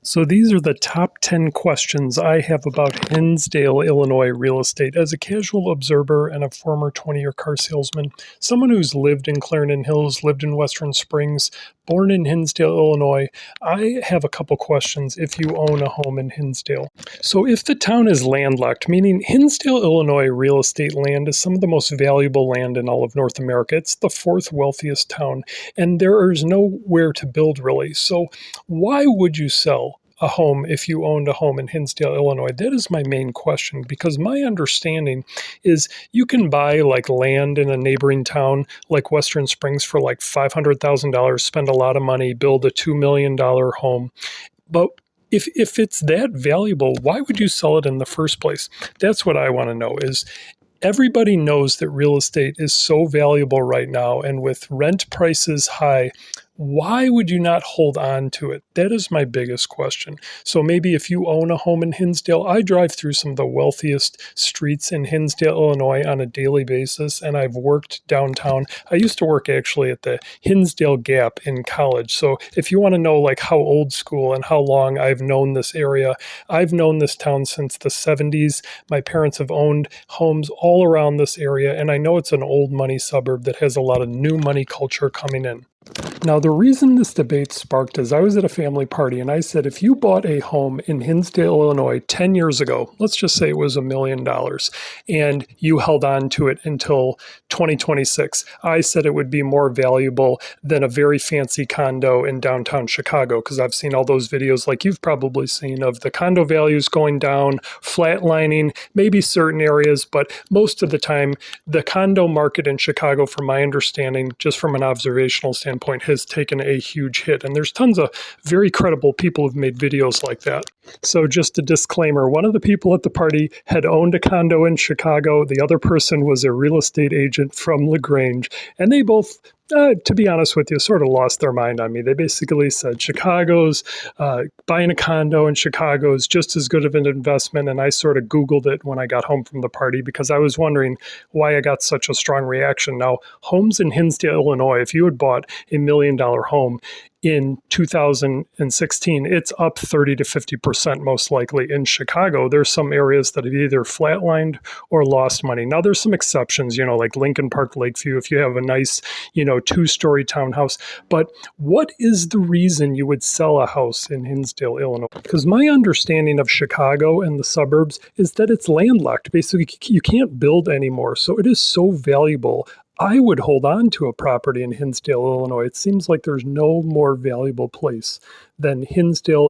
So these are the top 10 questions I have about Hinsdale, Illinois real estate. As a casual observer and a former 20-year car salesman, someone who's lived in Clarendon Hills, lived in Western Springs, born in Hinsdale, Illinois, I have a couple questions if you own a home in Hinsdale. So if the town is landlocked, meaning Hinsdale, Illinois real estate land is some of the most valuable land in all of North America. It's the fourth wealthiest town, and there is nowhere to build really. So why would you sell a home if you owned a home in Hinsdale, Illinois? That is my main question, because my understanding is you can buy like land in a neighboring town like Western Springs for like $500,000, spend a lot of money, build a $2 million home. But if it's that valuable, why would you sell it in the first place? That's what I want to know. Is everybody knows that real estate is so valuable right now, and with rent prices high, why would you not hold on to it? That is my biggest question. So maybe if you own a home in Hinsdale, I drive through some of the wealthiest streets in Hinsdale, Illinois on a daily basis, and I've worked downtown. I used to work actually at the Hinsdale Gap in college. So if you want to know like how old school and how long I've known this area, I've known this town since the 70s. My parents have owned homes all around this area, and I know it's an old money suburb that has a lot of new money culture coming in. Now, the reason this debate sparked is I was at a family party and I said, if you bought a home in Hinsdale, Illinois 10 years ago, let's just say it was $1 million, and you held on to it until 2026, I said it would be more valuable than a very fancy condo in downtown Chicago, because I've seen all those videos like you've probably seen of the condo values going down, flatlining, maybe certain areas, but most of the time, the condo market in Chicago, from my understanding, just from an observational standpoint, has taken a huge hit. And there's tons of very credible people who've made videos like that. So just a disclaimer, one of the people at the party had owned a condo in Chicago. The other person was a real estate agent from LaGrange. And they both, to be honest with you, sort of lost their mind on me. They basically said buying a condo in Chicago is just as good of an investment. And I sort of Googled it when I got home from the party because I was wondering why I got such a strong reaction. Now, homes in Hinsdale, Illinois, if you had bought $1 million home in 2016, it's up 30 to 50% most likely. In Chicago, there's some areas that have either flatlined or lost money. Now, there's some exceptions, like Lincoln Park, Lakeview, if you have a nice, two-story townhouse. But what is the reason you would sell a house in Hinsdale, Illinois? Because my understanding of Chicago and the suburbs is that it's landlocked. Basically, you can't build anymore. So it is so valuable. I would hold on to a property in Hinsdale, Illinois. It seems like there's no more valuable place than Hinsdale,